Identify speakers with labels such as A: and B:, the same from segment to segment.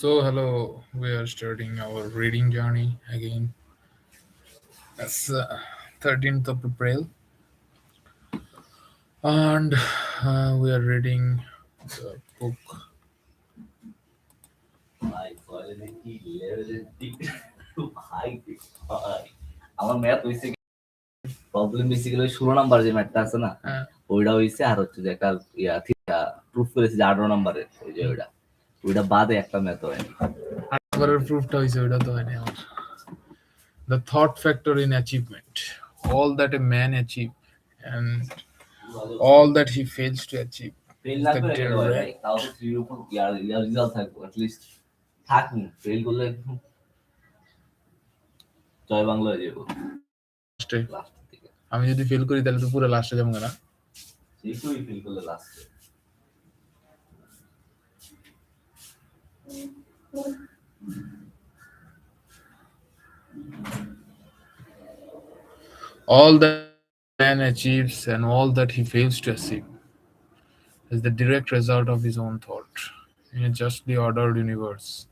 A: Hello, we are starting our reading journey again. It's 13th of April, and we are reading the book.
B: ভাই কলেজে কি লেভেলের ভাই ভাই আমার ম্যাথ হইছে প্রবলেম বেসিক্যালি 16 নাম্বার যে ম্যাথটা আছে না
A: Uh,
B: ওইটা হইছে আর হচ্ছে যে একটা প্রুফ করেছে যে 18 নাম্বারের ওই যে ওইটা ওইটা বাদে একটা ম্যাথ হয়নি
A: Proof the thought factor in achievement. All that a man achieves and all that he fails to achieve
B: fail
A: is
B: না
A: the
B: করে গেলে হয় ভাই তাও তো
A: direct.
B: থ্রির উপর ইয়ার রেজাল্ট থাকবো অ্যাটলিস্ট থাকুন ফেল করলে জয় বাংলা হয়ে যাবো লাস্টের দিকে
A: আমি যদি ফেল করি তাহলে তো পুরো লাস্টে যাবো না
B: সেইটুই ফেল করলে লাস্টে
A: all that man achieves and all that he fails to achieve is the direct result of his own thought. In a justly ordered universe,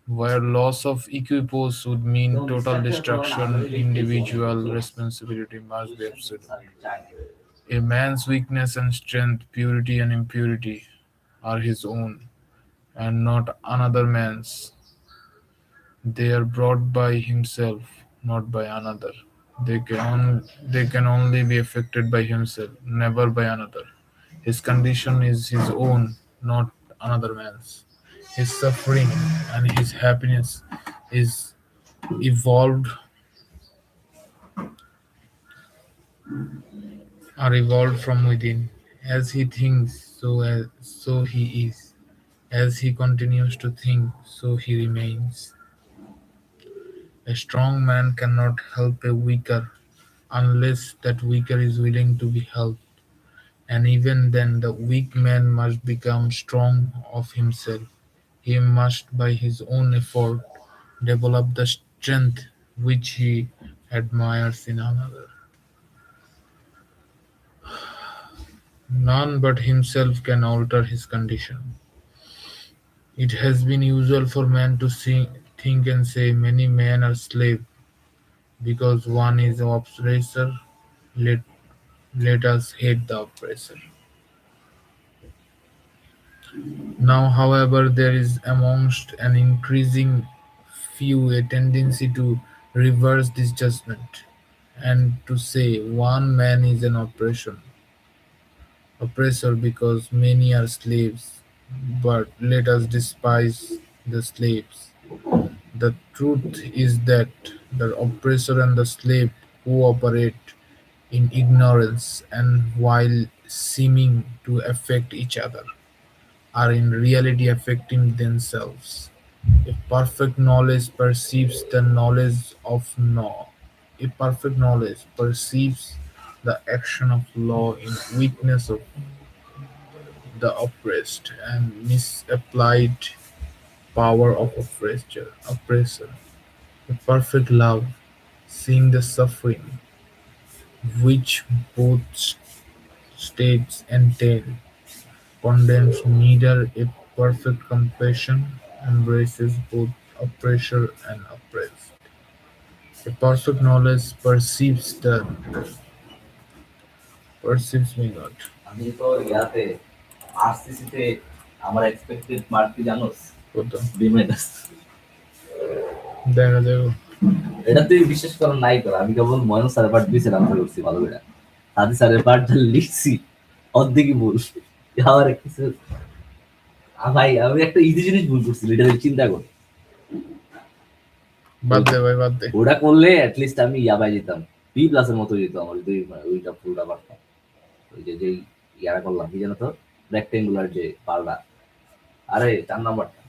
A: where loss of equipoise would mean total destruction, individual responsibility must be absolute. A man's weakness and strength, purity and impurity are his own, and not another man's. They are brought by himself, not by another. They can only be affected by himself, never by another. His condition is his own, not another man's. His suffering and his happiness is evolved are evolved from within. As he thinks, so he is. As he continues to think, so he remains. A strong man cannot help a weaker unless that weaker is willing to be helped. And even then, the weak man must become strong of himself. He must, by his own effort, develop the strength which he admires in another. None but himself can alter his condition. It has been usual for man to think and say, many men are slaves because one is the oppressor. Let, let us hate the oppressor. Now, however, there is amongst an increasing few a tendency to reverse this judgment and to say one man is an oppressor because many are slaves, but let us despise the slaves. The truth is that the oppressor and the slave cooperate in ignorance and while seeming to affect each other are in reality affecting themselves. If perfect knowledge perceives the knowledge of law, if perfect knowledge perceives the action of law in weakness of the oppressed and misapplied power of oppressor. A perfect love, seeing the suffering which both states entail, condemns neither a perfect compassion, embraces both oppressor and oppressed. A perfect knowledge perceives me not.
B: আমি তো ইয়াতে আরসিসিতে আমার expected mark কি জানোস
A: কত
B: B minus
A: দেখা যাবে
B: এটা তুই বিশ্বাস কর নাই কর আমি কেবল ময়ন স্যারের পার্ট দিয়েছি আনসার করছি ভালো করে সাদি স্যারের পার্টটা লিখছি অর্ধেকই ভুল আমার কিছু ভাই আমি একটা ইজি জিনিস ভুল করছি এটা চিন্তা কর
A: বাদ দে ভাই বাদ দে
B: ওটা করলে অ্যাটলিস্ট আমি ইয়া পাই যেতাম বি প্লাসের মতো যেত আমার যদি ওইটা ফুলটা পারতাম ওই যে যেই ইয়ারা করলাম কি জানো তো রেক্টেঙ্গুলার যে পারলা আরে 4 নাম্বারটা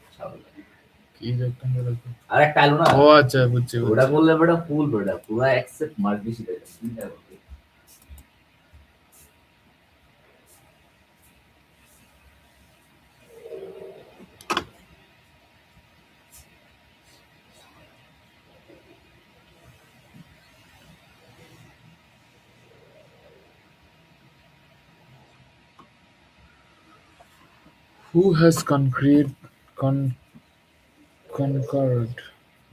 A: কি দেখতাম বলে তো?
B: আর একটা আলো না
A: ও আচ্ছা বুঝছি
B: ওটা
A: বুঝছি
B: করলে বেটা ফুল বেটা পুরো অ্যাকসেপ্ট মার্ক বেশি দেয় চিন্তা করতে
A: who has con- conquered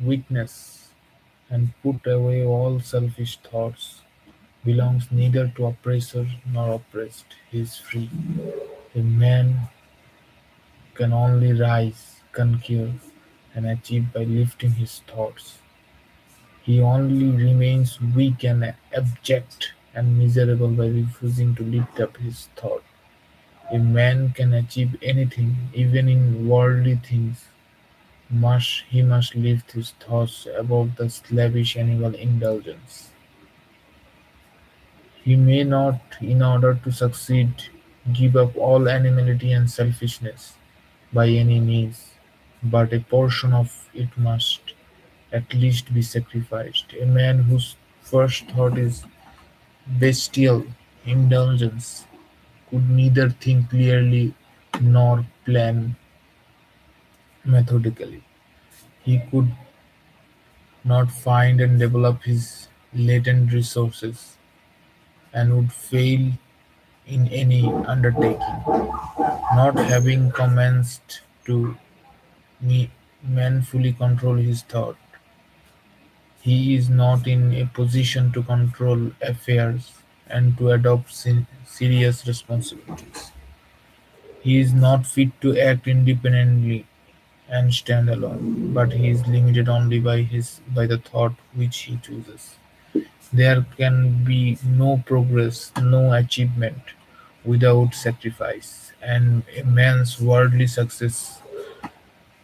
A: weakness and put away all selfish thoughts, belongs neither to oppressor nor oppressed. He is free. A man can only rise, conquer, and achieve by lifting his thoughts. He only remains weak and abject and miserable by refusing to lift up his thought. A man can achieve anything, even in worldly things. He must lift his thoughts above the slavish animal indulgence. He may not, in order to succeed, give up all animality and selfishness by any means, but a portion of it must at least be sacrificed. A man whose first thought is bestial indulgence could neither think clearly nor plan methodically. He could not find and develop his latent resources and would fail in any undertaking. Not having commenced to manfully control his thought, he is not in a position to control affairs and to adopt serious responsibilities. He is not fit to act independently and stand alone, but he is limited only by the thought which he chooses. There can be no progress, no achievement without sacrifice, and a man's worldly success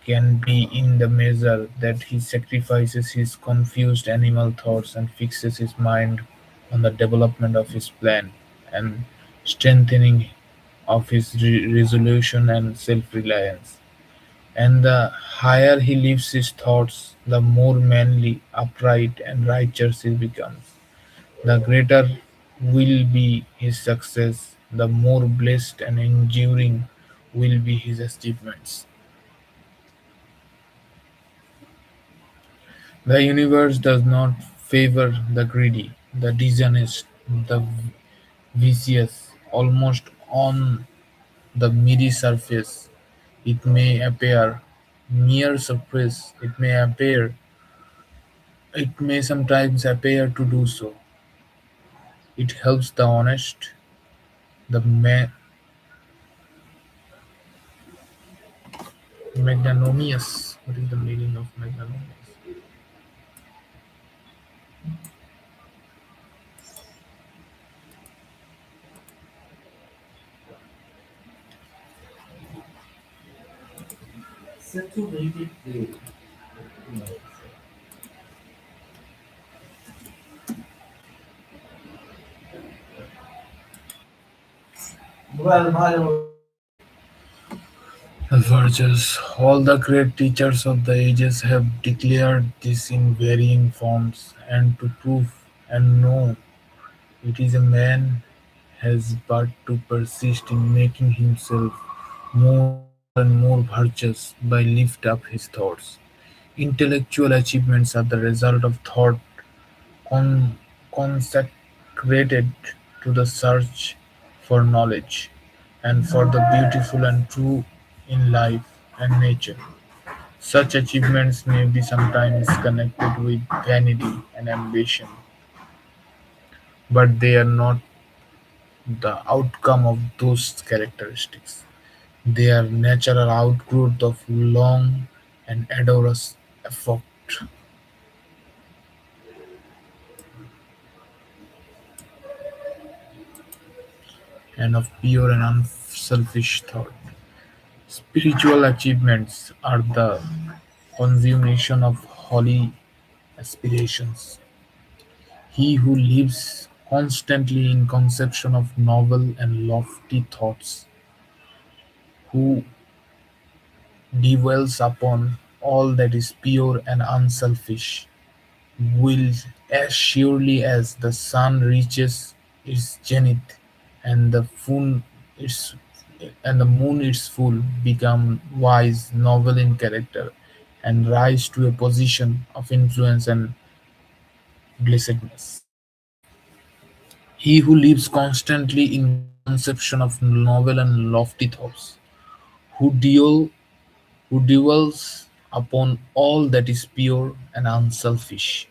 A: can be in the measure that he sacrifices his confused animal thoughts and fixes his mind on the development of his plan and strengthening of his resolution and self-reliance. And the higher he lifts his thoughts, the more manly, upright, and righteous he becomes. The greater will be his success, the more blessed and enduring will be his achievements. The universe does not favor the greedy, the dishonest, the vicious. Almost on the mere surface, it may appear mere surface. It may sometimes appear to do so. It helps the honest, the magnanimous. What is the meaning of magnanimous? The virtues. All the great teachers of the ages have declared this in varying forms, and to prove and know it is a man has but to persist in making himself more and more virtuous by lift up his thoughts. Intellectual achievements are the result of thought con- consecrated to the search for knowledge and for the beautiful and true in life and nature. Such achievements may be sometimes connected with vanity and ambition, but they are not the outcome of those characteristics. They are natural outgrowth of long and arduous effort and of pure and unselfish thought. Spiritual achievements are the consummation of holy aspirations. He who lives constantly in conception of noble and lofty thoughts, who dwells upon all that is pure and unselfish, will, as surely as the sun reaches its zenith and its the moon its full, become wise, noble in character, and rise to a position of influence and blessedness. He who lives constantly in conception of noble and lofty thoughts, who deal who dwells upon all that is pure and unselfish,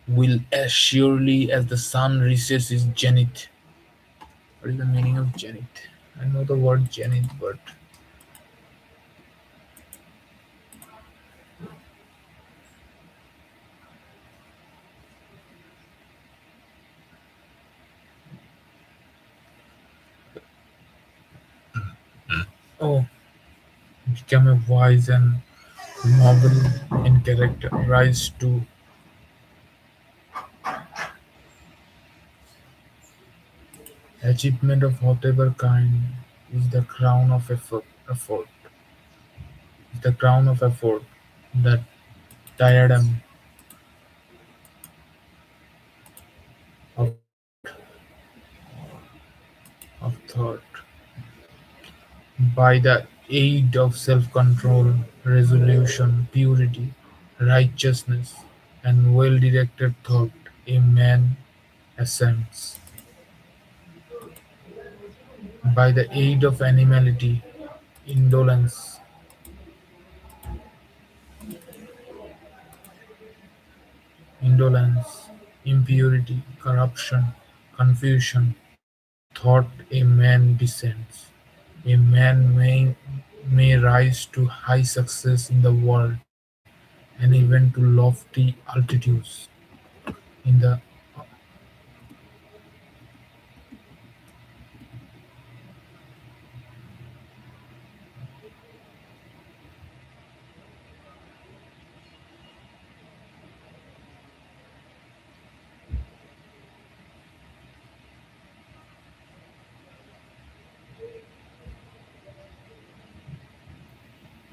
A: will as surely as the sun reaches its zenith. What is the meaning of zenith? I know the word zenith, but oh, become a wise and noble in character, rise to achievement of whatever kind is the crown of effort, is the crown of effort, the diadem of thought. By the aid of self-control, resolution, purity, righteousness, and well-directed thought, a man ascends. By the aid of animality, indolence, impurity, corruption, confusion, thought, a man descends. A man may rise to high success in the world and even to lofty altitudes in the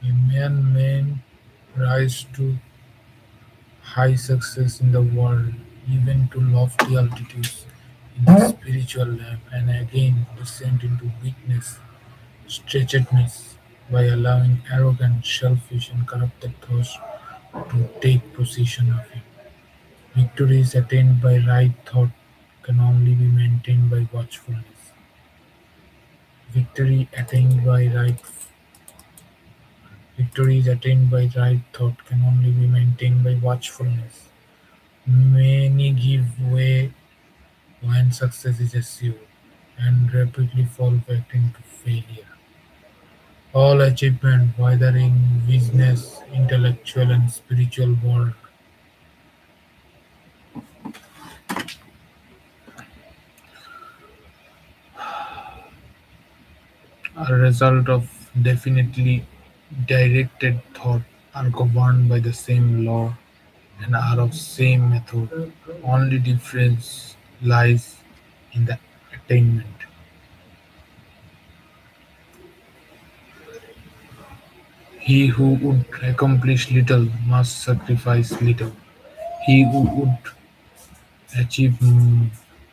A: a man may rise to high success in the world, even to lofty altitudes in the spiritual life, and again descend into weakness, stretchedness, by allowing arrogant, selfish, and corrupted thoughts to take possession of him. Victories attained by right thought can only be maintained by watchfulness. Victory attained by right Victories attained by right thought can only be maintained by watchfulness. Many give way when success is assured, and rapidly fall back into failure. All achievement, whether in business, intellectual and spiritual world, are a result of definitely directed thought, are governed by the same law, and are of same method. Only difference lies in the attainment. He who would accomplish little must sacrifice little. He who would achieve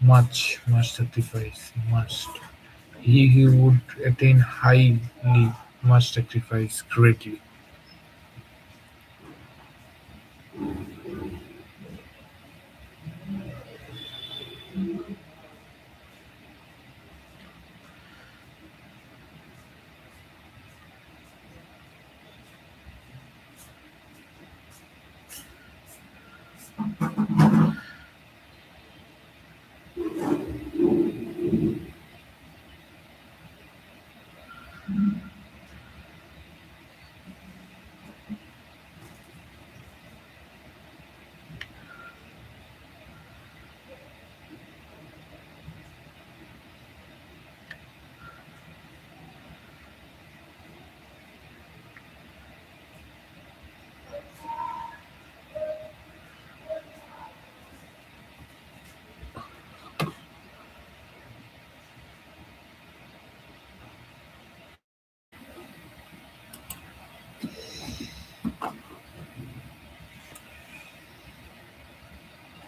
A: much must sacrifice much. He who would attain highly must sacrifice greatly.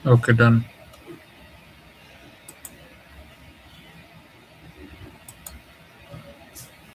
A: Okay, done.